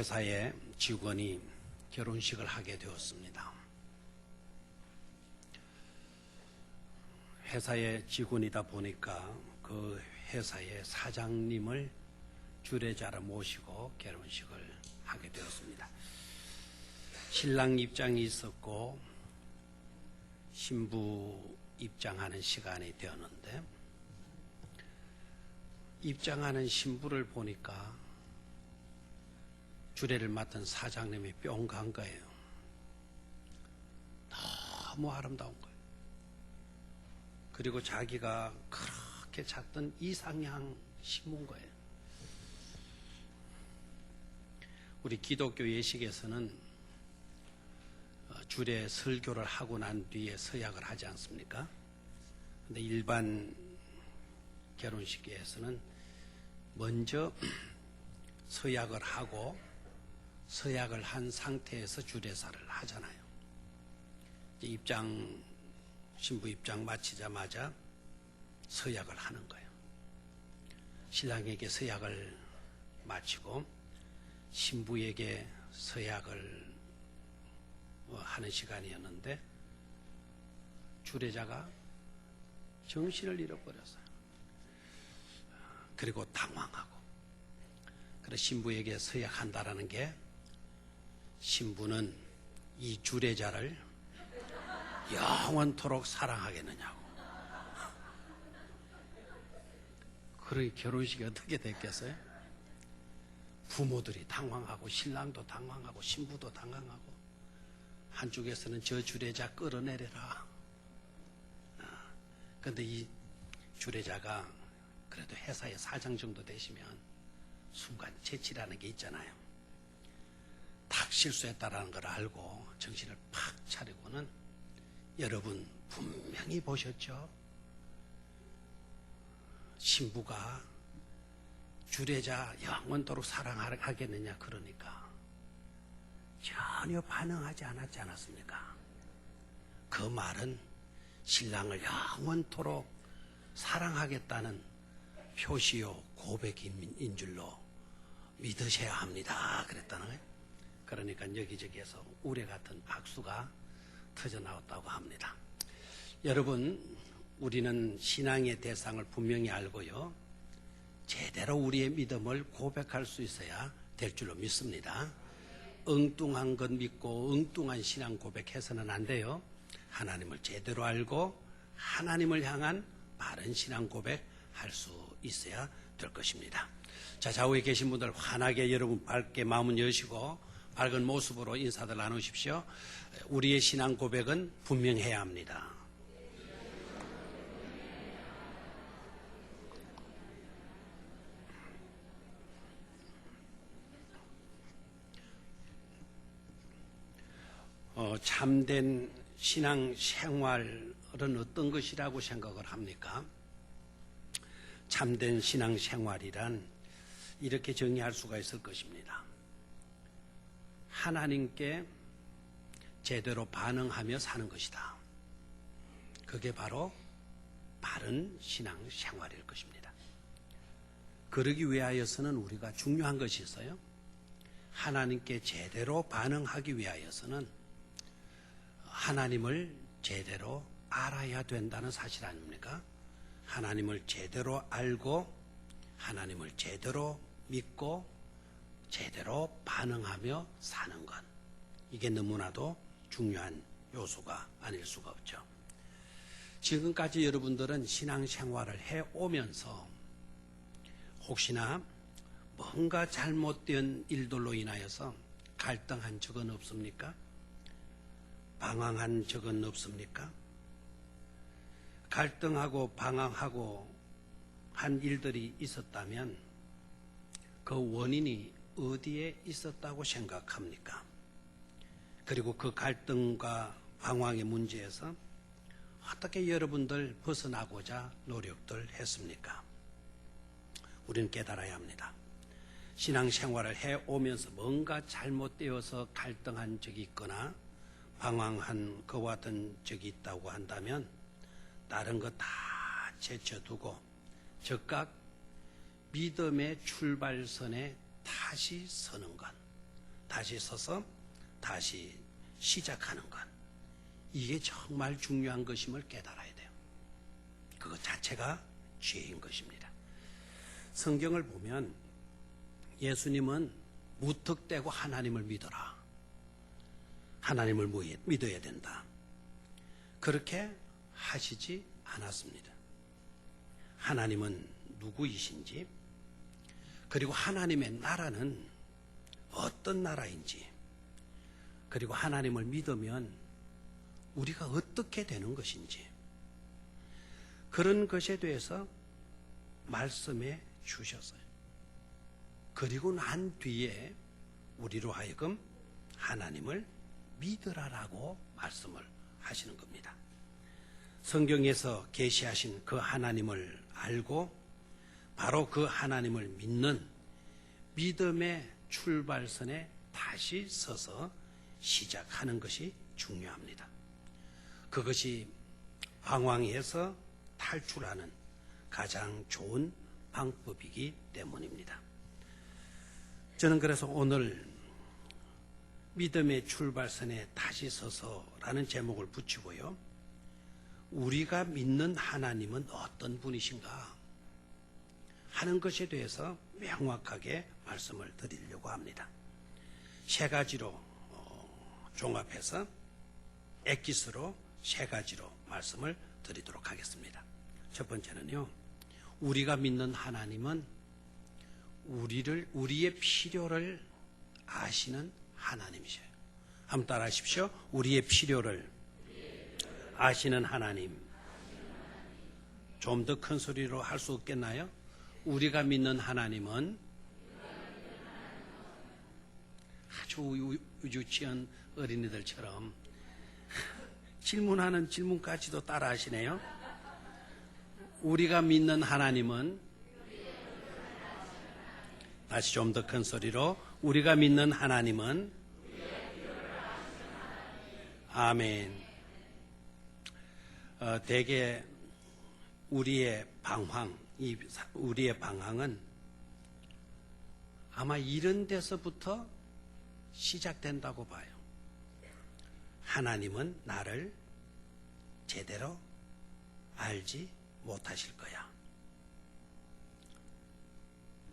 회사의 직원이 결혼식을 하게 되었습니다. 회사의 직원이다 보니까 그 회사의 사장님을 주례자로 모시고 결혼식을 하게 되었습니다. 신랑 입장이 있었고 신부 입장하는 시간이 되었는데, 입장하는 신부를 보니까 주례를 맡은 사장님이 뿅 간 거예요. 너무 아름다운 거예요. 그리고 자기가 그렇게 찾던 이상향 신부인 거예요. 우리 기독교 예식에서는 주례 설교를 하고 난 뒤에 서약을 하지 않습니까? 근데 일반 결혼식에서는 먼저 서약을 하고 서약을 한 상태에서 주례사를 하잖아요. 신부 입장 마치자마자 서약을 하는 거예요. 신랑에게 서약을 마치고 신부에게 서약을 하는 시간이었는데 주례자가 정신을 잃어버렸어요. 그리고 당황하고, 그래서 신부에게 서약한다라는 게 신부는 이 주례자를 영원토록 사랑하겠느냐고. 그러니 결혼식이 어떻게 됐겠어요? 부모들이 당황하고 신랑도 당황하고 신부도 당황하고, 한쪽에서는 저 주례자 끌어내려라. 그런데 이 주례자가 그래도 회사의 사장 정도 되시면 순간 재치라는 게 있잖아요. 탁 실수했다라는 걸 알고 정신을 팍 차리고는, 여러분 분명히 보셨죠? 신부가 주례자 영원토록 사랑하겠느냐 그러니까 전혀 반응하지 않았지 않았습니까? 그 말은 신랑을 영원토록 사랑하겠다는 표시요 고백인 줄로 믿으셔야 합니다 그랬다는 거예요. 그러니까 여기저기에서 우레 같은 박수가 터져 나왔다고 합니다. 여러분, 우리는 신앙의 대상을 분명히 알고요, 제대로 우리의 믿음을 고백할 수 있어야 될 줄로 믿습니다. 엉뚱한 것 믿고 엉뚱한 신앙 고백해서는 안 돼요. 하나님을 제대로 알고 하나님을 향한 바른 신앙 고백할 수 있어야 될 것입니다. 자, 좌우에 계신 분들 환하게 여러분 밝게 마음을 여시고 밝은 모습으로 인사들 나누십시오. 우리의 신앙 고백은 분명해야 합니다. 참된 신앙 생활은 어떤 것이라고 생각을 합니까? 참된 신앙 생활이란 이렇게 정의할 수가 있을 것입니다. 하나님께 제대로 반응하며 사는 것이다. 그게 바로 바른 신앙 생활일 것입니다. 그러기 위하여서는 우리가 중요한 것이 있어요. 하나님께 제대로 반응하기 위하여서는 하나님을 제대로 알아야 된다는 사실 아닙니까? 하나님을 제대로 알고 하나님을 제대로 믿고 제대로 반응하며 사는 것, 이게 너무나도 중요한 요소가 아닐 수가 없죠. 지금까지 여러분들은 신앙생활을 해오면서 혹시나 뭔가 잘못된 일들로 인하여서 갈등한 적은 없습니까? 방황한 적은 없습니까? 갈등하고 방황하고 한 일들이 있었다면 그 원인이 어디에 있었다고 생각합니까? 그리고 그 갈등과 방황의 문제에서 어떻게 여러분들 벗어나고자 노력들 했습니까? 우리는 깨달아야 합니다. 신앙생활을 해오면서 뭔가 잘못되어서 갈등한 적이 있거나 방황한 그와 같은 적이 있다고 한다면 다른 거 다 제쳐두고 즉각 믿음의 출발선에 다시 서는 것, 다시 서서 다시 시작하는 것. 이게 정말 중요한 것임을 깨달아야 돼요. 그것 자체가 죄인 것입니다. 성경을 보면 예수님은 무턱대고 하나님을 믿어라. 하나님을 믿어야 된다. 그렇게 하시지 않았습니다. 하나님은 누구이신지, 그리고 하나님의 나라는 어떤 나라인지, 그리고 하나님을 믿으면 우리가 어떻게 되는 것인지, 그런 것에 대해서 말씀해 주셨어요. 그리고 난 뒤에 우리로 하여금 하나님을 믿으라라고 말씀을 하시는 겁니다. 성경에서 계시하신 그 하나님을 알고 바로 그 하나님을 믿는 믿음의 출발선에 다시 서서 시작하는 것이 중요합니다. 그것이 방황에서 탈출하는 가장 좋은 방법이기 때문입니다. 저는 그래서 오늘 믿음의 출발선에 다시 서서라는 제목을 붙이고요. 우리가 믿는 하나님은 어떤 분이신가 하는 것에 대해서 명확하게 말씀을 드리려고 합니다. 세 가지로 종합해서 엑기스로 세 가지로 말씀을 드리도록 하겠습니다. 첫 번째는요, 우리가 믿는 하나님은 우리의 필요를 아시는 하나님이셔요. 한번 따라 하십시오. 우리의 필요를 아시는 하나님. 좀 더 큰 소리로 할 수 없겠나요? 우리가 믿는 하나님은 아주 유치한 어린이들처럼 질문하는 질문까지도 따라 하시네요. 우리가 믿는 하나님은, 다시 좀 더 큰 소리로, 우리가 믿는 하나님은, 아멘. 대개 우리의 방황은 아마 이런 데서부터 시작된다고 봐요. 하나님은 나를 제대로 알지 못하실 거야.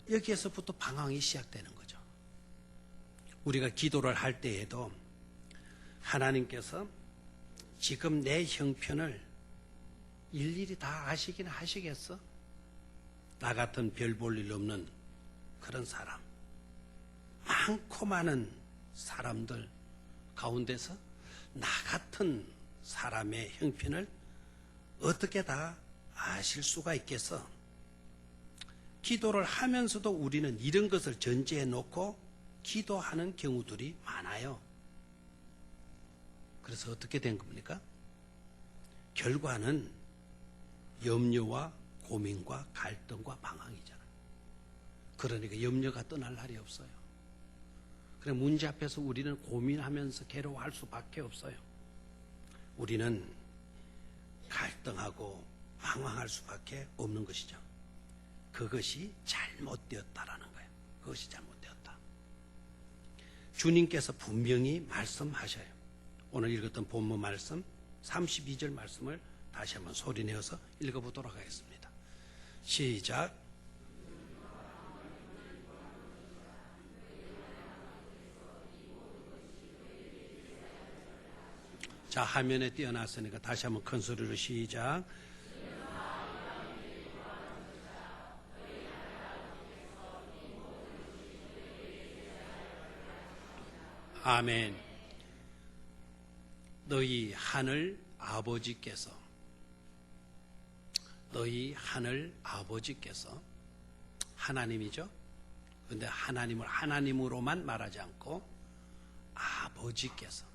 여기에서부터 방황이 시작되는 거죠. 우리가 기도를 할 때에도 하나님께서 지금 내 형편을 일일이 다 아시긴 하시겠어? 나 같은 별 볼 일 없는 그런 사람, 많고 많은 사람들 가운데서 나 같은 사람의 형편을 어떻게 다 아실 수가 있겠어? 기도를 하면서도 우리는 이런 것을 전제해 놓고 기도하는 경우들이 많아요. 그래서 어떻게 된 겁니까? 결과는 염려와 고민과 갈등과 방황이잖아요. 그러니까 염려가 떠날 날이 없어요. 그래 문제 앞에서 우리는 고민하면서 괴로워할 수밖에 없어요. 우리는 갈등하고 방황할 수밖에 없는 것이죠. 그것이 잘못되었다라는 거예요. 그것이 잘못되었다. 주님께서 분명히 말씀하셔요. 오늘 읽었던 본문 말씀 32절 말씀을 다시 한번 소리내어서 읽어보도록 하겠습니다. 시작. 자, 화면에 띄어놨으니까 다시 한번 큰 소리로 시작. 아멘. 너희 하늘 아버지께서 하나님이죠. 그런데 하나님을 하나님으로만 말하지 않고 아버지께서,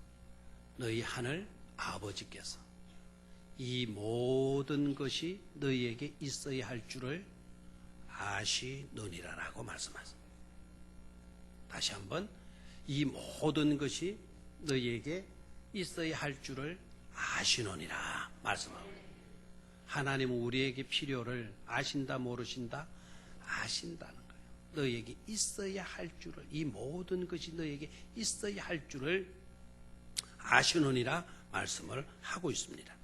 너희 하늘 아버지께서 이 모든 것이 너희에게 있어야 할 줄을 아시느니라라고 말씀하셨습니다. 다시 한번, 이 모든 것이 너희에게 있어야 할 줄을 아시느니라 말씀합니다. 하나님은 우리에게 필요를 아신다 모르신다? 아신다는 거예요. 너희에게 있어야 할 줄을, 이 모든 것이 너희에게 있어야 할 줄을 아시느니라 말씀을 하고 있습니다.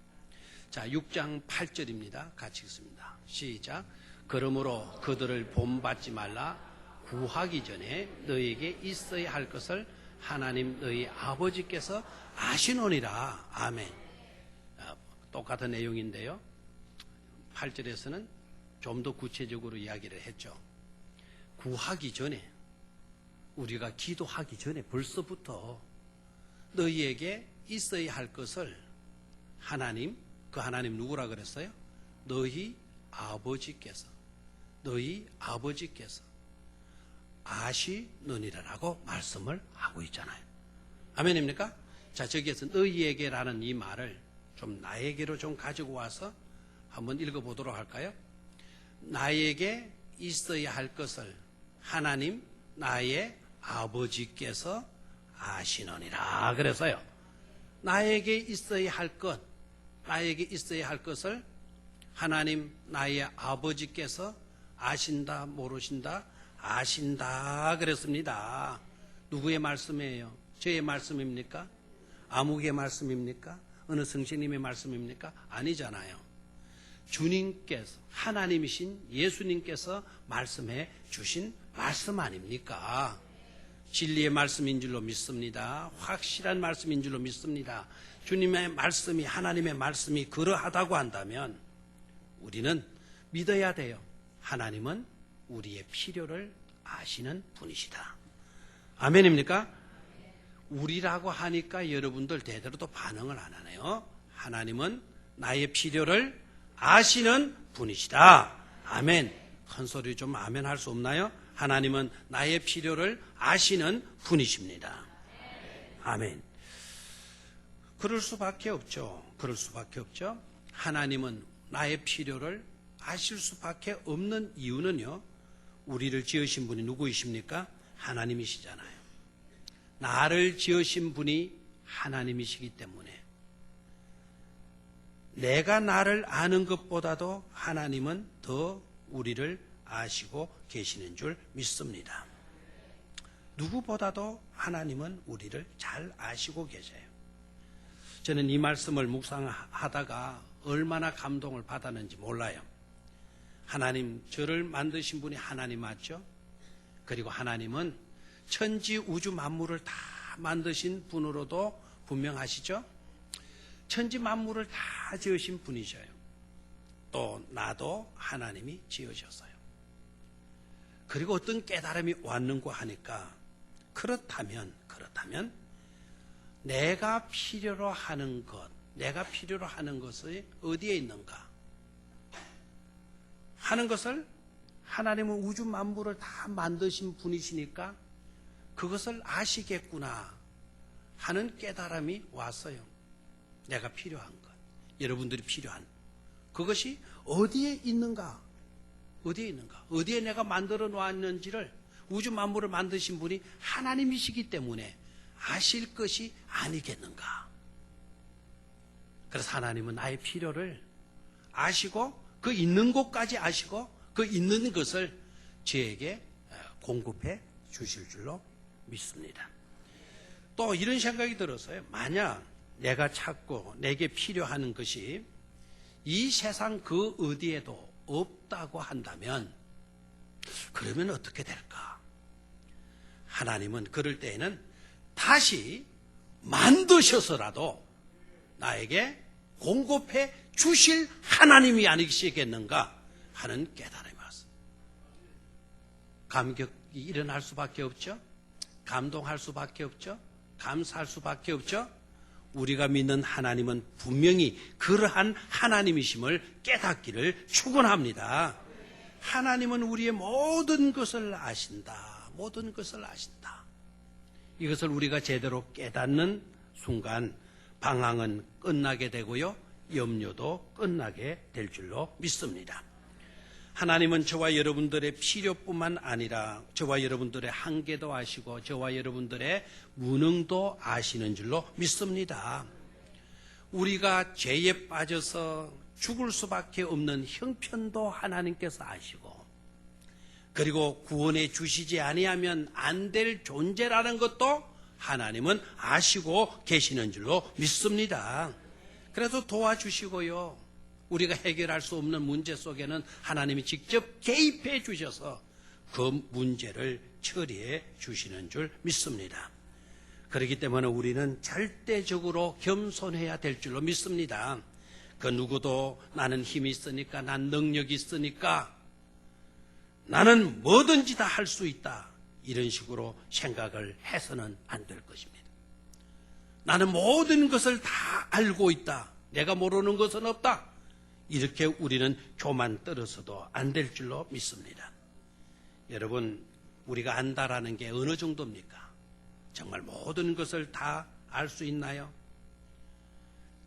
자, 6장 8절입니다. 같이 읽습니다. 시작. 그러므로 그들을 본받지 말라. 구하기 전에 너희에게 있어야 할 것을 하나님 너희 아버지께서 아시노니라. 아멘. 똑같은 내용인데요. 8절에서는 좀 더 구체적으로 이야기를 했죠. 구하기 전에, 우리가 기도하기 전에 벌써부터 너희에게 있어야 할 것을 하나님, 그 하나님 누구라 그랬어요? 너희 아버지께서 아시느니라라고 말씀을 하고 있잖아요. 아멘입니까? 자, 저기에서 너희에게라는 이 말을 좀 나에게로 좀 가지고 와서 한번 읽어보도록 할까요? 나에게 있어야 할 것을 하나님 나의 아버지께서 아시느니라 그래서요. 나에게 있어야 할 것, 나에게 있어야 할 것을 하나님 나의 아버지께서 아신다, 모르신다, 아신다 그랬습니다. 누구의 말씀이에요? 저의 말씀입니까? 아무개의 말씀입니까? 어느 성신님의 말씀입니까? 아니잖아요. 주님께서, 하나님이신 예수님께서 말씀해 주신 말씀 아닙니까? 진리의 말씀인 줄로 믿습니다. 확실한 말씀인 줄로 믿습니다. 주님의 말씀이, 하나님의 말씀이 그러하다고 한다면 우리는 믿어야 돼요. 하나님은 우리의 필요를 아시는 분이시다. 아멘입니까? 우리라고 하니까 여러분들 대대로 또 반응을 안 하네요. 하나님은 나의 필요를 아시는 분이시다. 아멘. 큰 소리 좀 아멘 할 수 없나요? 하나님은 나의 필요를 아시는 분이십니다. 아멘. 그럴 수밖에 없죠. 그럴 수밖에 없죠. 하나님은 나의 필요를 아실 수밖에 없는 이유는요, 우리를 지으신 분이 누구이십니까? 하나님이시잖아요. 나를 지으신 분이 하나님이시기 때문에 내가 나를 아는 것보다도 하나님은 더 우리를 아시고 계시는 줄 믿습니다. 누구보다도 하나님은 우리를 잘 아시고 계세요. 저는 이 말씀을 묵상하다가 얼마나 감동을 받았는지 몰라요. 하나님, 저를 만드신 분이 하나님 맞죠? 그리고 하나님은 천지 우주 만물을 다 만드신 분으로도 분명하시죠? 천지 만물을 다 지으신 분이셔요. 또 나도 하나님이 지으셨어요. 그리고 어떤 깨달음이 왔는고 하니까 그렇다면 내가 필요로 하는 것, 내가 필요로 하는 것이 어디에 있는가 하는 것을 하나님은 우주 만물을 다 만드신 분이시니까 그것을 아시겠구나 하는 깨달음이 왔어요. 내가 필요한 것, 여러분들이 필요한 그것이 어디에 있는가? 어디에 있는가? 어디에 내가 만들어 놓았는지를 우주 만물을 만드신 분이 하나님이시기 때문에 아실 것이 아니겠는가? 그래서 하나님은 나의 필요를 아시고 그 있는 곳까지 아시고 그 있는 것을 저에게 공급해 주실 줄로 믿습니다. 또 이런 생각이 들었어요. 만약 내가 찾고 내게 필요한 것이 이 세상 그 어디에도 없다고 한다면 그러면 어떻게 될까? 하나님은 그럴 때에는 다시 만드셔서라도 나에게 공급해 주실 하나님이 아니시겠는가 하는 깨달음이 왔습니다. 감격이 일어날 수밖에 없죠. 감동할 수밖에 없죠. 감사할 수밖에 없죠. 우리가 믿는 하나님은 분명히 그러한 하나님이심을 깨닫기를 축원합니다. 하나님은 우리의 모든 것을 아신다. 모든 것을 아신다. 이것을 우리가 제대로 깨닫는 순간 방황은 끝나게 되고요. 염려도 끝나게 될 줄로 믿습니다. 하나님은 저와 여러분들의 필요뿐만 아니라 저와 여러분들의 한계도 아시고 저와 여러분들의 무능도 아시는 줄로 믿습니다. 우리가 죄에 빠져서 죽을 수밖에 없는 형편도 하나님께서 아시고 그리고 구원해 주시지 아니하면 안 될 존재라는 것도 하나님은 아시고 계시는 줄로 믿습니다. 그래서 도와주시고요. 우리가 해결할 수 없는 문제 속에는 하나님이 직접 개입해 주셔서 그 문제를 처리해 주시는 줄 믿습니다. 그렇기 때문에 우리는 절대적으로 겸손해야 될 줄로 믿습니다. 그 누구도 나는 힘이 있으니까, 난 능력이 있으니까, 나는 뭐든지 다 할 수 있다, 이런 식으로 생각을 해서는 안 될 것입니다. 나는 모든 것을 다 알고 있다, 내가 모르는 것은 없다, 이렇게 우리는 교만 떨어서도 안 될 줄로 믿습니다. 여러분, 우리가 안다라는 게 어느 정도입니까? 정말 모든 것을 다 알 수 있나요?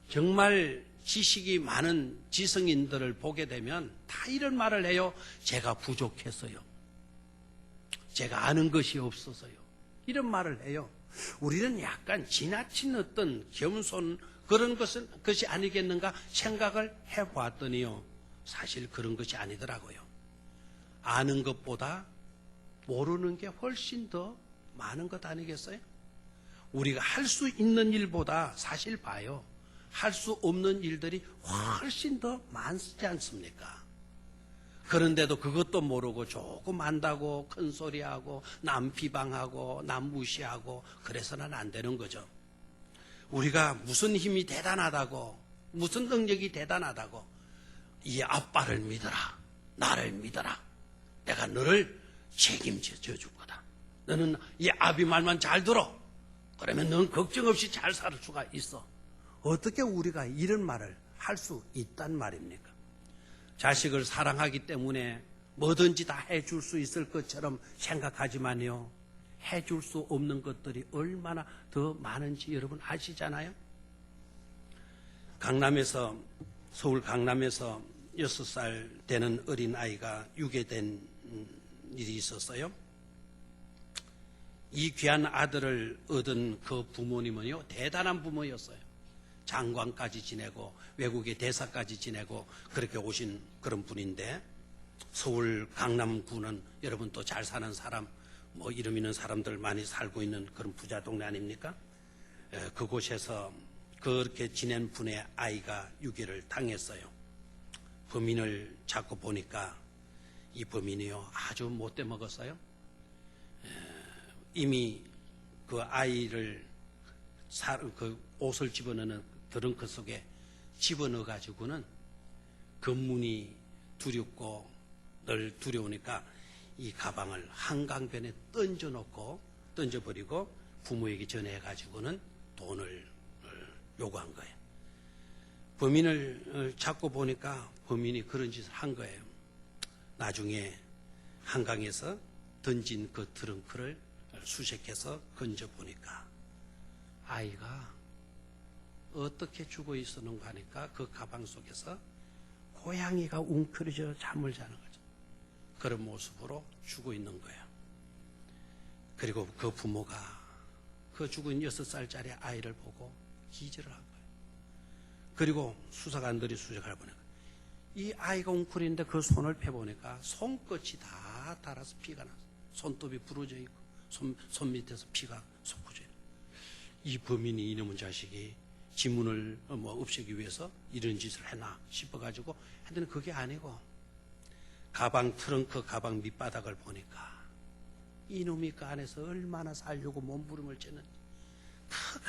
정말 지식이 많은 지성인들을 보게 되면 다 이런 말을 해요. 제가 부족해서요. 제가 아는 것이 없어서요. 이런 말을 해요. 우리는 약간 지나친 어떤 겸손 그런 것이 아니겠는가 생각을 해봤더니요. 사실 그런 것이 아니더라고요. 아는 것보다 모르는 게 훨씬 더 많은 것 아니겠어요? 우리가 할 수 있는 일보다 사실 봐요. 할 수 없는 일들이 훨씬 더 많지 않습니까? 그런데도 그것도 모르고 조금 안다고 큰 소리하고 남 비방하고 남 무시하고 그래서는 안 되는 거죠. 우리가 무슨 힘이 대단하다고, 무슨 능력이 대단하다고, 이 아빠를 믿어라, 나를 믿어라, 내가 너를 책임져 줄 거다, 너는 이 아비 말만 잘 들어, 그러면 너는 걱정 없이 잘 살 수가 있어. 어떻게 우리가 이런 말을 할 수 있단 말입니까? 자식을 사랑하기 때문에 뭐든지 다 해줄 수 있을 것처럼 생각하지만요, 해줄 수 없는 것들이 얼마나 더 많은지 여러분 아시잖아요? 서울 강남에서 6살 되는 어린아이가 유괴된 일이 있었어요. 이 귀한 아들을 얻은 그 부모님은요, 대단한 부모였어요. 장관까지 지내고 외국의 대사까지 지내고 그렇게 오신 그런 분인데, 서울 강남구는 여러분 또 잘 사는 사람, 뭐 이름 있는 사람들 많이 살고 있는 그런 부자 동네 아닙니까? 그곳에서 그렇게 지낸 분의 아이가 유괴를 당했어요. 범인을 잡고 보니까 이 범인이요, 아주 못돼 먹었어요. 이미 그 아이를 그 옷을 집어넣는 드렁크 속에 집어넣어 가지고는 검문이 두렵고 늘 두려우니까 이 가방을 한강변에 던져버리고 부모에게 전해 가지고는 돈을 요구한 거예요. 범인을 잡고 보니까 범인이 그런 짓을 한 거예요. 나중에 한강에서 던진 그 트렁크를 수색해서 건져보니까 아이가 어떻게 죽어 있었는가 하니까 그 가방 속에서 고양이가 웅크려져 잠을 자는 거죠. 그런 모습으로 죽어 있는 거예요. 그리고 그 부모가 그 죽은 6살짜리 아이를 보고 기절을 한 거예요. 그리고 수사관들이 수색을 보니까 이 아이가 웅크리는데 그 손을 펴보니까 손끝이 다 닳아서 피가 났어요. 손톱이 부러져 있고 손 밑에서 피가 솟구져 있어요. 이 범인이 이놈의 자식이 지문을 없애기 위해서 이런 짓을 했나 싶어가지고 했더니 그게 아니고 트렁크 가방 밑바닥을 보니까 이놈이 그 안에서 얼마나 살려고 몸부림을 쳤는지 그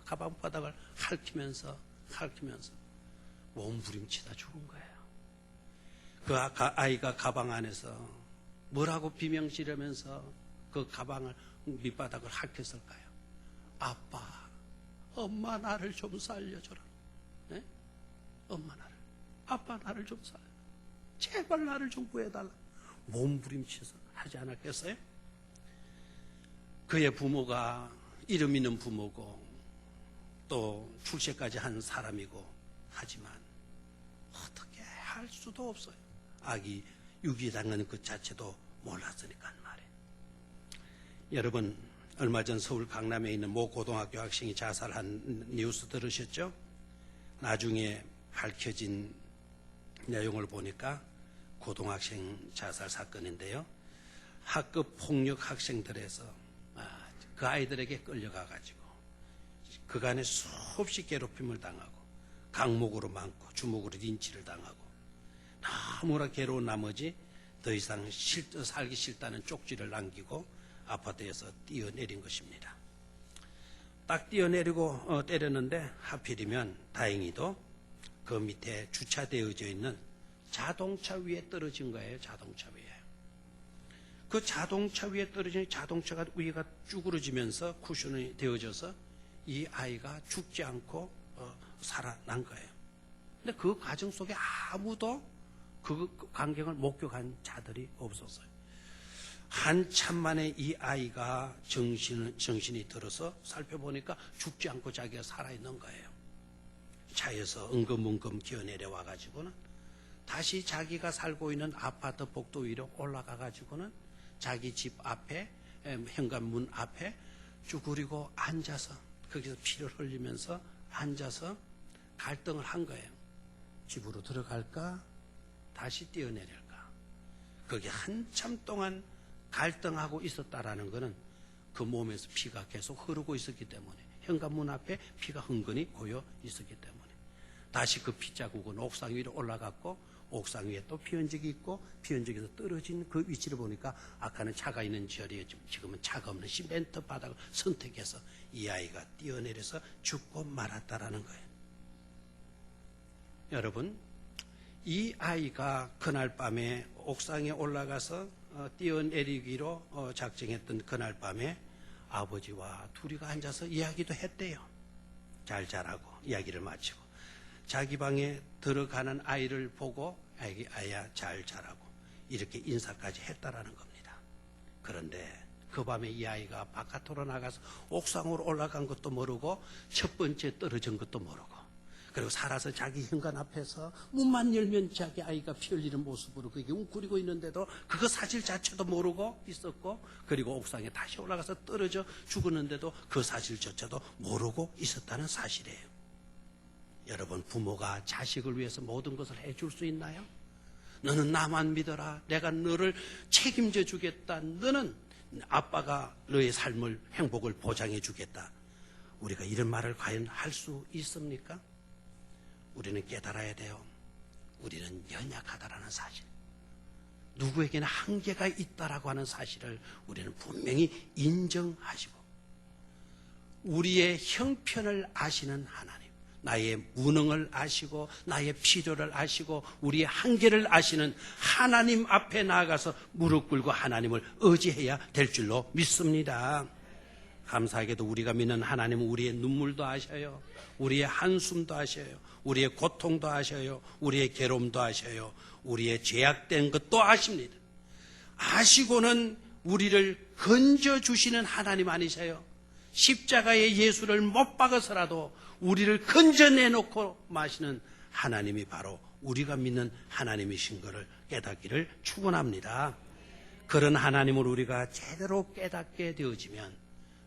가방 바닥을 핥히면서 몸부림치다 죽은 거예요. 그 아이가 가방 안에서 뭐라고 비명지르면서 그 가방을 밑바닥을 핥혔을까요? 아빠, 엄마 나를 좀 살려줘라. 네? 엄마 아빠 나를 좀 살려. 제발 나를 좀 구해달라. 몸부림쳐서 하지 않았겠어요? 그의 부모가 이름 있는 부모고 또 출세까지 한 사람이고 하지만 어떻게 할 수도 없어요. 아기 유기당하는 그 자체도 몰랐으니까 말이에요. 여러분, 얼마 전 서울 강남에 있는 모 고등학교 학생이 자살한 뉴스 들으셨죠? 나중에 밝혀진 내용을 보니까 고등학생 자살 사건인데요. 학급 폭력 학생들에서 그 아이들에게 끌려가가지고 그간에 수없이 괴롭힘을 당하고 강목으로 맞고 주먹으로 린치를 당하고 너무나 괴로운 나머지 더 이상 살기 싫다는 쪽지를 남기고 아파트에서 뛰어내린 것입니다. 딱 뛰어내리고 때렸는데 하필이면 다행히도 그 밑에 주차되어져 있는 자동차 위에 떨어진 거예요. 자동차 위에. 그 자동차 위에 떨어진 자동차가 위가 쭈그러지면서 쿠션이 되어져서 이 아이가 죽지 않고 살아난 거예요. 근데 그 과정 속에 아무도 그 광경을 목격한 자들이 없었어요. 한참 만에 이 아이가 정신이 들어서 살펴보니까 죽지 않고 자기가 살아있는 거예요. 차에서 엉금엉금 기어내려 와가지고는 다시 자기가 살고 있는 아파트 복도 위로 올라가가지고는 자기 집 앞에 현관문 앞에 쭈그리고 앉아서 거기서 피를 흘리면서 앉아서 갈등을 한 거예요. 집으로 들어갈까? 다시 뛰어내릴까? 거기 한참 동안 갈등하고 있었다라는 것은 그 몸에서 피가 계속 흐르고 있었기 때문에 현관문 앞에 피가 흥건히 고여 있었기 때문에 다시 그 피자국은 옥상 위로 올라갔고 옥상 위에 또 피흔적이 있고 피흔적에서 떨어진 그 위치를 보니까 아까는 차가 있는 자리에 지금은 차가 없는 시멘트 바닥을 선택해서 이 아이가 뛰어내려서 죽고 말았다라는 거예요. 여러분, 이 아이가 그날 밤에 옥상에 올라가서 뛰어내리기로 작정했던 그날 밤에 아버지와 둘이 앉아서 이야기도 했대요. 잘 자라고 이야기를 마치고 자기 방에 들어가는 아이를 보고 아이야 잘 자라고 이렇게 인사까지 했다라는 겁니다. 그런데 그 밤에 이 아이가 바깥으로 나가서 옥상으로 올라간 것도 모르고 첫 번째 떨어진 것도 모르고 그리고 살아서 자기 현관 앞에서 문만 열면 자기 아이가 피 흘리는 모습으로 그게 웅크리고 있는데도 그거 사실 자체도 모르고 있었고 그리고 옥상에 다시 올라가서 떨어져 죽었는데도 그 사실조차도 모르고 있었다는 사실이에요. 여러분, 부모가 자식을 위해서 모든 것을 해줄 수 있나요? 너는 나만 믿어라. 내가 너를 책임져 주겠다. 너는 아빠가 너의 삶을 행복을 보장해 주겠다. 우리가 이런 말을 과연 할 수 있습니까? 우리는 깨달아야 돼요. 우리는 연약하다라는 사실. 누구에게나 한계가 있다라고 하는 사실을 우리는 분명히 인정하시고 우리의 형편을 아시는 하나님, 나의 무능을 아시고 나의 필요를 아시고 우리의 한계를 아시는 하나님 앞에 나아가서 무릎 꿇고 하나님을 의지해야 될 줄로 믿습니다. 감사하게도 우리가 믿는 하나님은 우리의 눈물도 아셔요. 우리의 한숨도 아셔요. 우리의 고통도 아셔요. 우리의 괴로움도 아셔요. 우리의 죄악된 것도 아십니다. 아시고는 우리를 건져주시는 하나님 아니세요? 십자가의 예수를 못 박아서라도 우리를 건져내놓고 마시는 하나님이 바로 우리가 믿는 하나님이신 것을 깨닫기를 축원합니다. 그런 하나님을 우리가 제대로 깨닫게 되어지면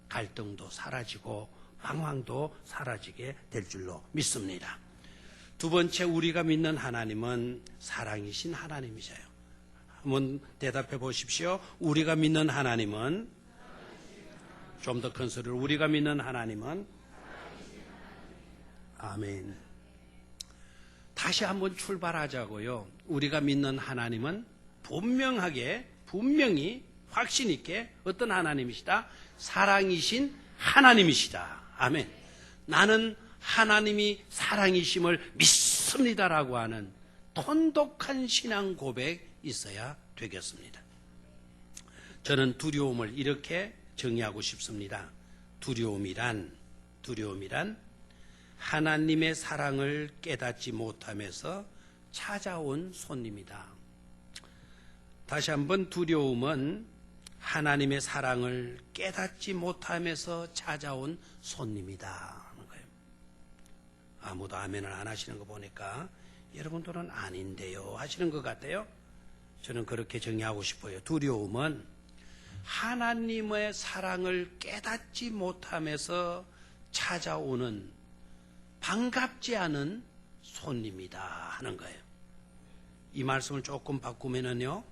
갈등도 사라지고 방황도 사라지게 될 줄로 믿습니다. 두 번째, 우리가 믿는 하나님은 사랑이신 하나님이세요. 한번 대답해 보십시오. 우리가 믿는 하나님은, 좀 더 큰 소리로, 우리가 믿는 하나님은, 아멘. 다시 한번 출발하자고요. 우리가 믿는 하나님은 분명히 확신 있게 어떤 하나님이시다? 사랑이신 하나님이시다. 아멘. 나는 하나님이 사랑이심을 믿습니다라고 하는 돈독한 신앙 고백 있어야 되겠습니다. 저는 두려움을 이렇게 정의하고 싶습니다. 두려움이란 하나님의 사랑을 깨닫지 못하면서 찾아온 손님이다. 다시 한번, 두려움은 하나님의 사랑을 깨닫지 못하면서 찾아온 손님이다 하는 거예요. 아무도 아멘을 안 하시는 거 보니까 여러분들은 아닌데요 하시는 것 같아요. 저는 그렇게 정의하고 싶어요. 두려움은 하나님의 사랑을 깨닫지 못하면서 찾아오는 반갑지 않은 손님이다 하는 거예요. 이 말씀을 조금 바꾸면은요,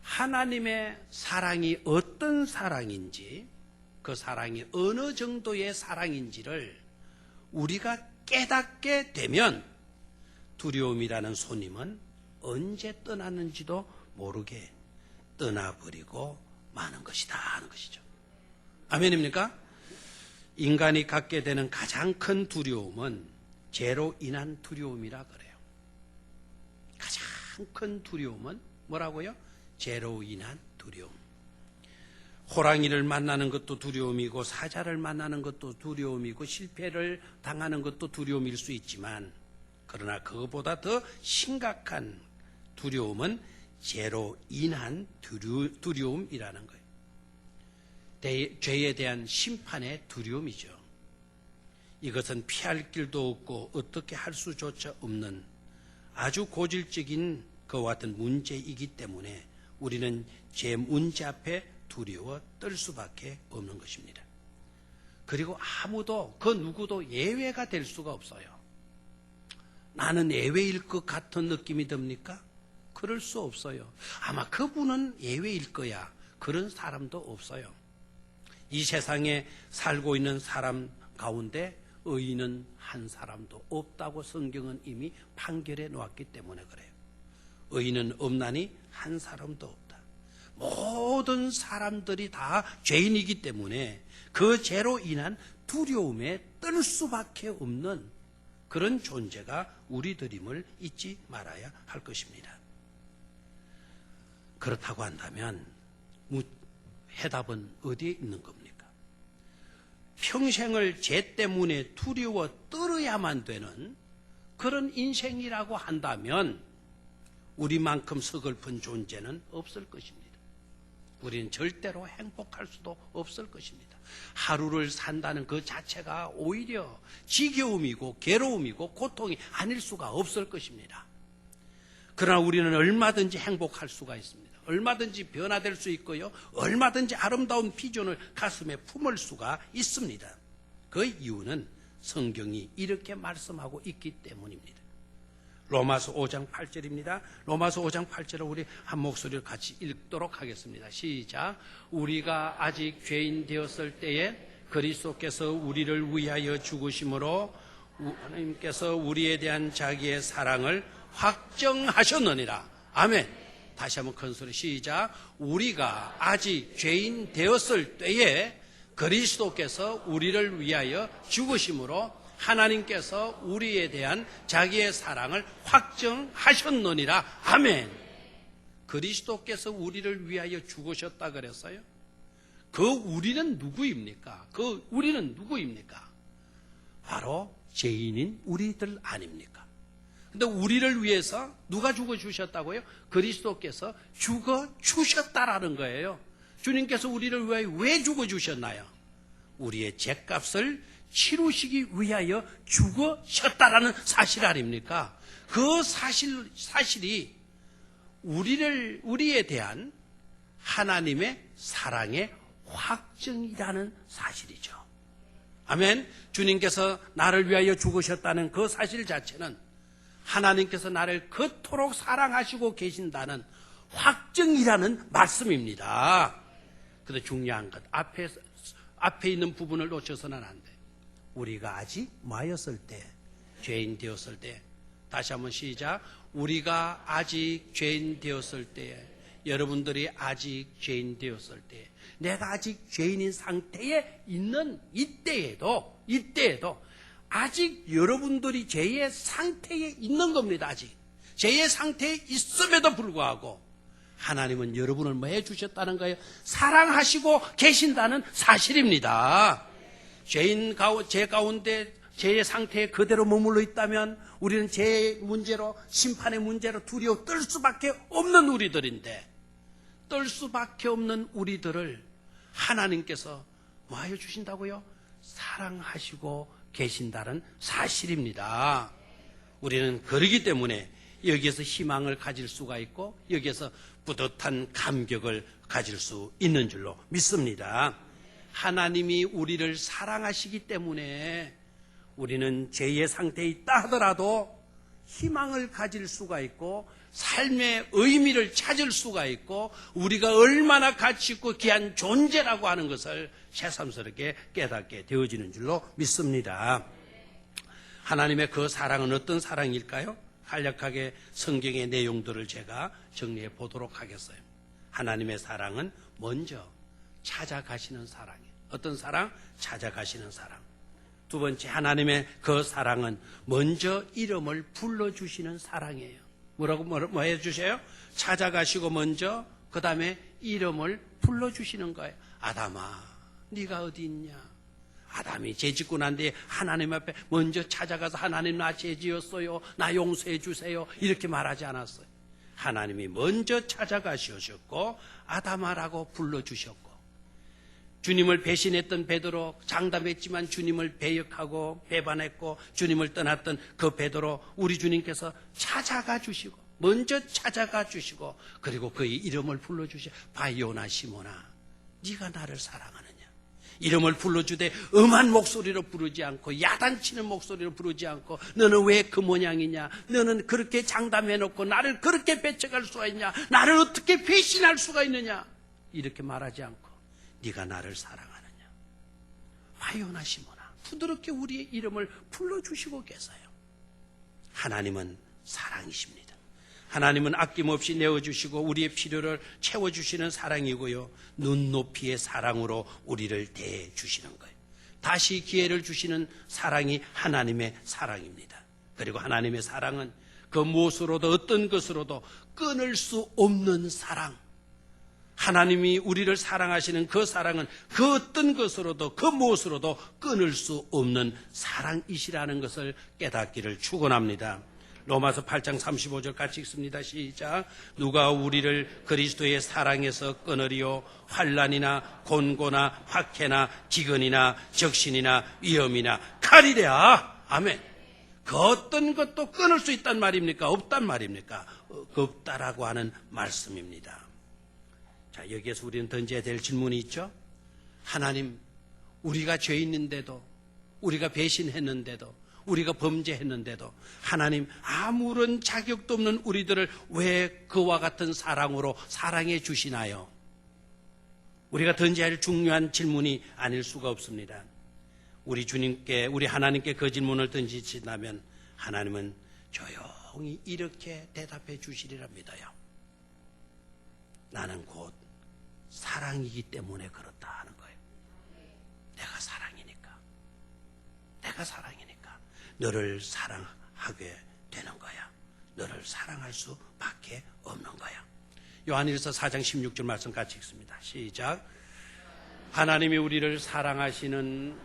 하나님의 사랑이 어떤 사랑인지, 그 사랑이 어느 정도의 사랑인지를 우리가 깨닫게 되면 두려움이라는 손님은 언제 떠나는지도 모르게 떠나버리고 마는 것이다 하는 것이죠. 아멘입니까? 인간이 갖게 되는 가장 큰 두려움은 죄로 인한 두려움이라 그래요. 가장 큰 두려움은 뭐라고요? 죄로 인한 두려움. 호랑이를 만나는 것도 두려움이고 사자를 만나는 것도 두려움이고 실패를 당하는 것도 두려움일 수 있지만, 그러나 그것보다 더 심각한 두려움은 죄로 인한 두려움이라는 거예요. 죄에 대한 심판의 두려움이죠. 이것은 피할 길도 없고 어떻게 할 수조차 없는 아주 고질적인 그와 같은 문제이기 때문에 우리는 죄 문제 앞에 두려워 떨 수밖에 없는 것입니다. 그리고 아무도, 그 누구도 예외가 될 수가 없어요. 나는 예외일 것 같은 느낌이 듭니까? 그럴 수 없어요. 아마 그분은 예외일 거야. 그런 사람도 없어요. 이 세상에 살고 있는 사람 가운데 의인은 한 사람도 없다고 성경은 이미 판결해 놓았기 때문에 그래요. 의인은 없나니 한 사람도 없다. 모든 사람들이 다 죄인이기 때문에 그 죄로 인한 두려움에 떨 수밖에 없는 그런 존재가 우리들임을 잊지 말아야 할 것입니다. 그렇다고 한다면 해답은 어디에 있는 겁니까? 평생을 죄 때문에 두려워 떨어야만 되는 그런 인생이라고 한다면 우리만큼 서글픈 존재는 없을 것입니다. 우리는 절대로 행복할 수도 없을 것입니다. 하루를 산다는 그 자체가 오히려 지겨움이고 괴로움이고 고통이 아닐 수가 없을 것입니다. 그러나 우리는 얼마든지 행복할 수가 있습니다. 얼마든지 변화될 수 있고요. 얼마든지 아름다운 비전을 가슴에 품을 수가 있습니다. 그 이유는 성경이 이렇게 말씀하고 있기 때문입니다. 로마서 5장 8절입니다. 로마서 5장 8절을 우리 한 목소리로 같이 읽도록 하겠습니다. 시작. 우리가 아직 죄인 되었을 때에 그리스도께서 우리를 위하여 죽으심으로 하나님께서 우리에 대한 자기의 사랑을 확정하셨느니라. 아멘. 다시 한번 큰 소리 시작. 우리가 아직 죄인 되었을 때에 그리스도께서 우리를 위하여 죽으심으로 하나님께서 우리에 대한 자기의 사랑을 확정하셨느니라. 아멘. 그리스도께서 우리를 위하여 죽으셨다 그랬어요. 그 우리는 누구입니까? 그 우리는 누구입니까? 바로 죄인인 우리들 아닙니까? 근데 우리를 위해서 누가 죽어주셨다고요? 그리스도께서 죽어주셨다라는 거예요. 주님께서 우리를 위하여 왜 죽어주셨나요? 우리의 죄값을 치루시기 위하여 죽으셨다라는 사실 아닙니까? 그 사실이 우리에 대한 하나님의 사랑의 확증이라는 사실이죠. 아멘. 주님께서 나를 위하여 죽으셨다는 그 사실 자체는 하나님께서 나를 그토록 사랑하시고 계신다는 확증이라는 말씀입니다. 그런데 중요한 것, 앞에 있는 부분을 놓쳐서는 안 돼. 우리가 아직 뭐였을 때, 죄인 되었을 때, 다시 한번 시작. 우리가 아직 죄인 되었을 때, 여러분들이 아직 죄인 되었을 때, 내가 아직 죄인인 상태에 있는 이때에도 아직 여러분들이 죄의 상태에 있는 겁니다. 아직 죄의 상태에 있음에도 불구하고 하나님은 여러분을 뭐 해주셨다는 거예요? 사랑하시고 계신다는 사실입니다. 죄 가운데 죄의 상태에 그대로 머물러 있다면 우리는 죄의 문제로, 심판의 문제로 두려워 떨 수밖에 없는 우리들인데, 떨 수밖에 없는 우리들을 하나님께서 뭐 해주신다고요? 사랑하시고 계신다는 사실입니다. 우리는 그러기 때문에 여기에서 희망을 가질 수가 있고 여기에서 뿌듯한 감격을 가질 수 있는 줄로 믿습니다. 하나님이 우리를 사랑하시기 때문에 우리는 죄의 상태에 있다 하더라도 희망을 가질 수가 있고 삶의 의미를 찾을 수가 있고 우리가 얼마나 가치 있고 귀한 존재라고 하는 것을 새삼스럽게 깨닫게 되어지는 줄로 믿습니다. 하나님의 그 사랑은 어떤 사랑일까요? 간략하게 성경의 내용들을 제가 정리해 보도록 하겠어요. 하나님의 사랑은 먼저 찾아가시는 사랑이에요. 어떤 사랑? 찾아가시는 사랑. 두 번째, 하나님의 그 사랑은 먼저 이름을 불러주시는 사랑이에요. 뭐 해주세요? 찾아가시고 먼저 그 다음에 이름을 불러주시는 거예요. 아담아, 네가 어디 있냐? 아담이 죄 짓고 난 뒤에 하나님 앞에 먼저 찾아가서 하나님 나 죄 지었어요. 나 용서해 주세요. 이렇게 말하지 않았어요. 하나님이 먼저 찾아가셨고 아담아라고 불러주셨고 주님을 배신했던 베드로 장담했지만 주님을 배역하고 배반했고 주님을 떠났던 그 베드로 우리 주님께서 찾아가 주시고 먼저 찾아가 주시고 그리고 그의 이름을 불러주시고 바요나 시모나 네가 나를 사랑하느냐 이름을 불러주되 음한 목소리로 부르지 않고 야단치는 목소리로 부르지 않고 너는 왜 그 모양이냐 너는 그렇게 장담해놓고 나를 그렇게 배척할 수가 있냐 나를 어떻게 배신할 수가 있느냐 이렇게 말하지 않고 네가 나를 사랑하느냐 바요나 시모나 부드럽게 우리의 이름을 불러주시고 계세요. 하나님은 사랑이십니다. 하나님은 아낌없이 내어주시고 우리의 필요를 채워주시는 사랑이고요. 눈높이의 사랑으로 우리를 대해주시는 거예요. 다시 기회를 주시는 사랑이 하나님의 사랑입니다. 그리고 하나님의 사랑은 그 무엇으로도 어떤 것으로도 끊을 수 없는 사랑. 하나님이 우리를 사랑하시는 그 사랑은 그 어떤 것으로도 그 무엇으로도 끊을 수 없는 사랑이시라는 것을 깨닫기를 축원합니다. 로마서 8장 35절 같이 읽습니다. 시작. 누가 우리를 그리스도의 사랑에서 끊으리요 환난이나 곤고나 박해나 기근이나 적신이나 위험이나 칼이랴. 아멘. 그 어떤 것도 끊을 수 있단 말입니까? 없단 말입니까? 없다라고 하는 말씀입니다. 자, 여기에서 우리는 던져야 될 질문이 있죠. 하나님, 우리가 죄 있는데도 우리가 배신했는데도 우리가 범죄했는데도 하나님 아무런 자격도 없는 우리들을 왜 그와 같은 사랑으로 사랑해 주시나요? 우리가 던져야 할 중요한 질문이 아닐 수가 없습니다. 우리 주님께 우리 하나님께 그 질문을 던지신다면 하나님은 조용히 이렇게 대답해 주시리라 믿어요. 나는 곧 사랑이기 때문에 그렇다 하는 거예요. 내가 사랑이니까 너를 사랑하게 되는 거야. 너를 사랑할 수밖에 없는 거야. 요한일서 4장 16절 말씀 같이 읽습니다. 시작. 하나님이 우리를 사랑하시는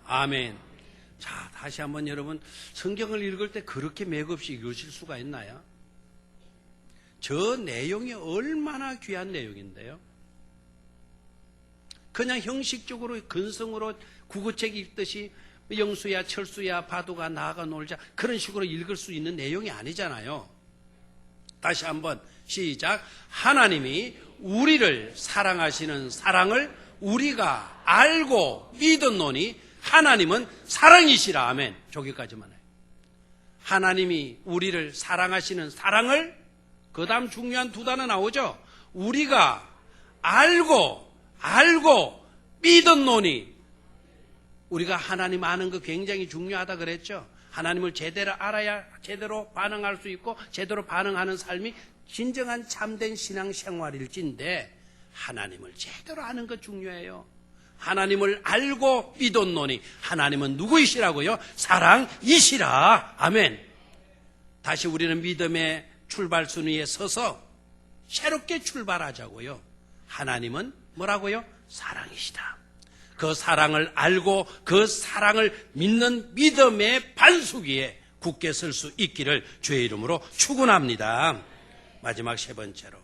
아멘. 자, 다시 한번 여러분 성경을 읽을 때 그렇게 맥없이 읽으실 수가 있나요? 저 내용이 얼마나 귀한 내용인데요. 그냥 형식적으로 근성으로 국어책 읽듯이 영수야 철수야 바둑아 나아가 놀자 그런 식으로 읽을 수 있는 내용이 아니잖아요. 다시 한번 시작. 하나님이 우리를 사랑하시는 사랑을 우리가 알고 믿었노니 하나님은 사랑이시라. 아멘. 저기까지만 해요. 하나님이 우리를 사랑하시는 사랑을 그 다음 중요한 두 단어 나오죠. 우리가 알고 믿었노니 우리가 하나님 아는 거 굉장히 중요하다 그랬죠. 하나님을 제대로 알아야 제대로 반응할 수 있고 제대로 반응하는 삶이 진정한 참된 신앙 생활일진데 하나님을 제대로 아는 거 중요해요. 하나님을 알고 믿었노니 하나님은 누구이시라고요? 사랑이시라. 아멘. 다시 우리는 믿음의 출발순위에 서서 새롭게 출발하자고요. 하나님은 뭐라고요? 사랑이시다. 그 사랑을 알고 그 사랑을 믿는 믿음의 반수기에 굳게 설 수 있기를 주의 이름으로 축원합니다. 마지막 세 번째로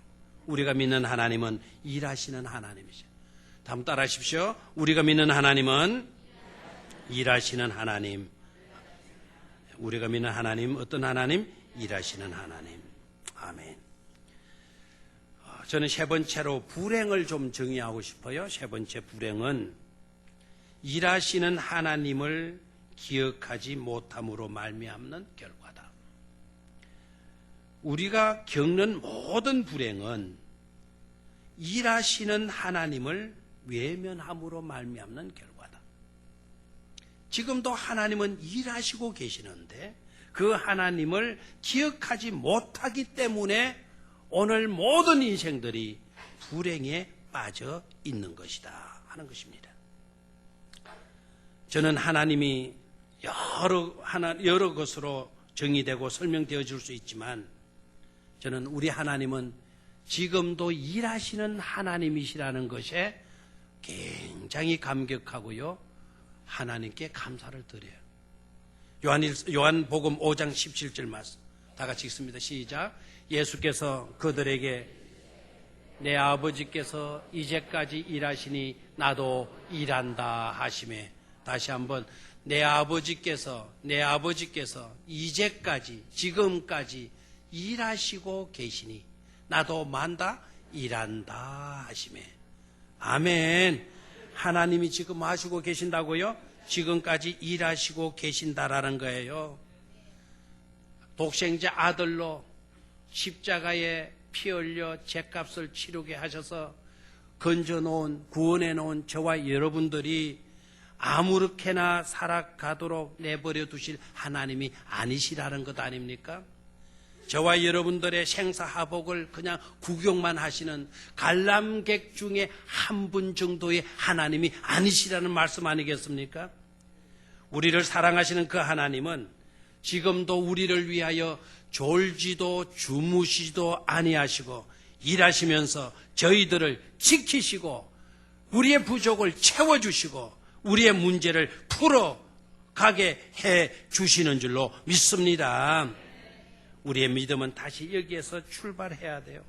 우리가 믿는 하나님은 일하시는 하나님이죠. 다음 따라 하십시오. 우리가 믿는 하나님은 일하시는 하나님. 우리가 믿는 하나님 어떤 하나님? 일하시는 하나님. 아멘. 저는 세 번째로 불행을 좀 정의하고 싶어요. 세 번째 불행은 일하시는 하나님을 기억하지 못함으로 말미암는 결과다. 우리가 겪는 모든 불행은 일하시는 하나님을 외면함으로 말미암는 결과다. 지금도 하나님은 일하시고 계시는데 그 하나님을 기억하지 못하기 때문에 오늘 모든 인생들이 불행에 빠져 있는 것이다 하는 것입니다. 저는 하나님이 여러 것으로 정의되고 설명되어 줄 수 있지만 저는 우리 하나님은 지금도 일하시는 하나님이시라는 것에 굉장히 감격하고요. 하나님께 감사를 드려요. 요한복음 5장 17절 말씀 다 같이 읽습니다. 시작. 예수께서 그들에게 내 아버지께서 이제까지 일하시니 나도 일한다 하시매. 다시 한번 내 아버지께서 이제까지 지금까지 일하시고 계시니 나도 만다 일한다 하시매. 아멘. 하나님이 지금 하시고 계신다고요? 지금까지 일하시고 계신다라는 거예요. 독생자 아들로 십자가에 피 흘려 죄값을 치르게 하셔서 건져놓은 구원해놓은 저와 여러분들이 아무렇게나 살아가도록 내버려 두실 하나님이 아니시라는 것 아닙니까? 저와 여러분들의 생사하복을 그냥 구경만 하시는 관람객 중에 한 분 정도의 하나님이 아니시라는 말씀 아니겠습니까? 우리를 사랑하시는 그 하나님은 지금도 우리를 위하여 졸지도 주무시지도 아니하시고 일하시면서 저희들을 지키시고 우리의 부족을 채워주시고 우리의 문제를 풀어가게 해 주시는 줄로 믿습니다. 우리의 믿음은 다시 여기에서 출발해야 돼요.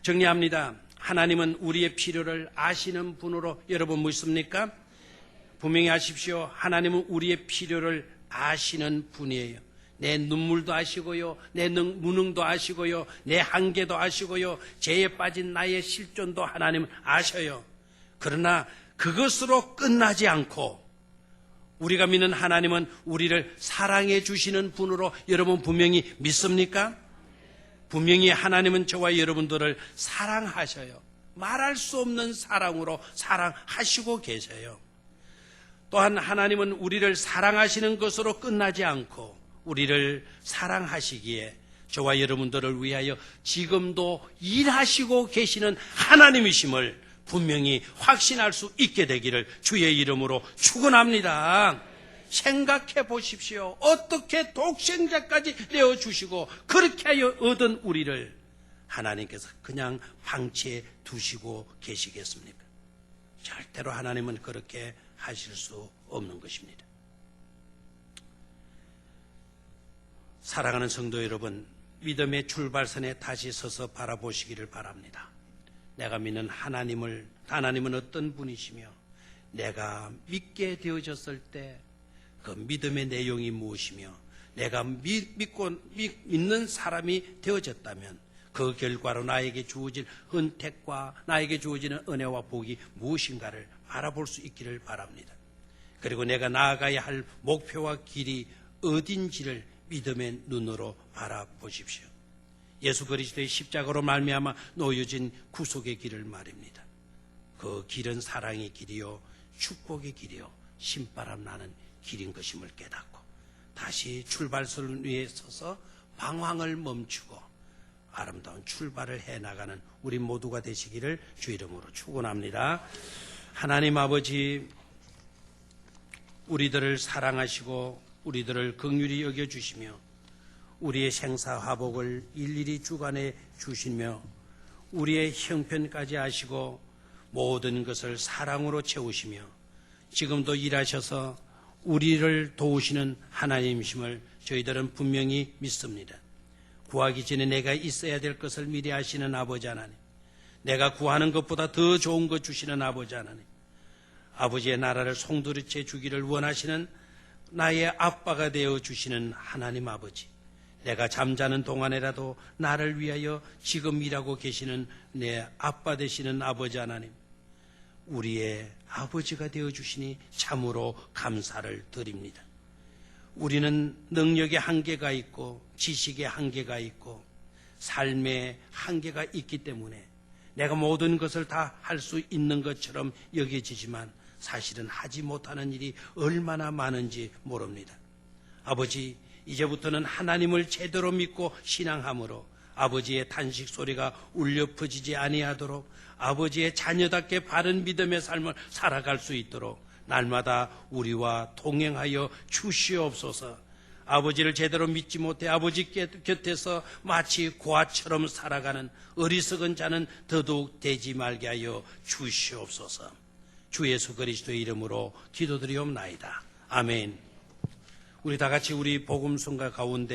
정리합니다. 하나님은 우리의 필요를 아시는 분으로 여러분 믿습니까? 분명히 아십시오. 하나님은 우리의 필요를 아시는 분이에요. 내 눈물도 아시고요, 내 무능도 아시고요, 내 한계도 아시고요, 죄에 빠진 나의 실존도 하나님은 아셔요. 그러나 그것으로 끝나지 않고 우리가 믿는 하나님은 우리를 사랑해 주시는 분으로 여러분 분명히 믿습니까? 분명히 하나님은 저와 여러분들을 사랑하셔요. 말할 수 없는 사랑으로 사랑하시고 계셔요. 또한 하나님은 우리를 사랑하시는 것으로 끝나지 않고 우리를 사랑하시기에 저와 여러분들을 위하여 지금도 일하시고 계시는 하나님이심을 분명히 확신할 수 있게 되기를 주의 이름으로 축원합니다. 생각해 보십시오. 어떻게 독생자까지 내어주시고 그렇게 하여 얻은 우리를 하나님께서 그냥 방치해 두시고 계시겠습니까? 절대로 하나님은 그렇게 하실 수 없는 것입니다. 사랑하는 성도 여러분, 믿음의 출발선에 다시 서서 바라보시기를 바랍니다. 내가 믿는 하나님은 어떤 분이시며 내가 믿게 되어졌을 때 그 믿음의 내용이 무엇이며 내가 믿는 사람이 되어졌다면 그 결과로 나에게 주어질 은택과 나에게 주어지는 은혜와 복이 무엇인가를 알아볼 수 있기를 바랍니다. 그리고 내가 나아가야 할 목표와 길이 어딘지를 믿음의 눈으로 바라보십시오. 예수 그리스도의 십자가로 말미암아 놓여진 구속의 길을 말입니다. 그 길은 사랑의 길이요 축복의 길이요 신바람 나는 길인 것임을 깨닫고 다시 출발선 위에 서서 방황을 멈추고 아름다운 출발을 해나가는 우리 모두가 되시기를 주 이름으로 축원합니다. 하나님 아버지, 우리들을 사랑하시고 우리들을 긍휼히 여겨주시며 우리의 생사화복을 일일이 주관해 주시며 우리의 형편까지 하시고 모든 것을 사랑으로 채우시며 지금도 일하셔서 우리를 도우시는 하나님이심을 저희들은 분명히 믿습니다. 구하기 전에 내가 있어야 될 것을 미리 아시는 아버지 하나님, 내가 구하는 것보다 더 좋은 것 주시는 아버지 하나님, 아버지의 나라를 송두리째 주기를 원하시는 나의 아빠가 되어 주시는 하나님 아버지, 내가 잠자는 동안에라도 나를 위하여 지금 일하고 계시는 내 아빠 되시는 아버지 하나님, 우리의 아버지가 되어주시니 참으로 감사를 드립니다. 우리는 능력의 한계가 있고 지식의 한계가 있고 삶의 한계가 있기 때문에 내가 모든 것을 다 할 수 있는 것처럼 여겨지지만 사실은 하지 못하는 일이 얼마나 많은지 모릅니다. 아버지, 이제부터는 하나님을 제대로 믿고 신앙함으로 아버지의 탄식 소리가 울려 퍼지지 아니하도록 아버지의 자녀답게 바른 믿음의 삶을 살아갈 수 있도록 날마다 우리와 동행하여 주시옵소서. 아버지를 제대로 믿지 못해 아버지 곁에서 마치 고아처럼 살아가는 어리석은 자는 더더욱 되지 말게 하여 주시옵소서. 주 예수 그리스도의 이름으로 기도드리옵나이다. 아멘. 우리 다 같이 우리 복음성가 가운데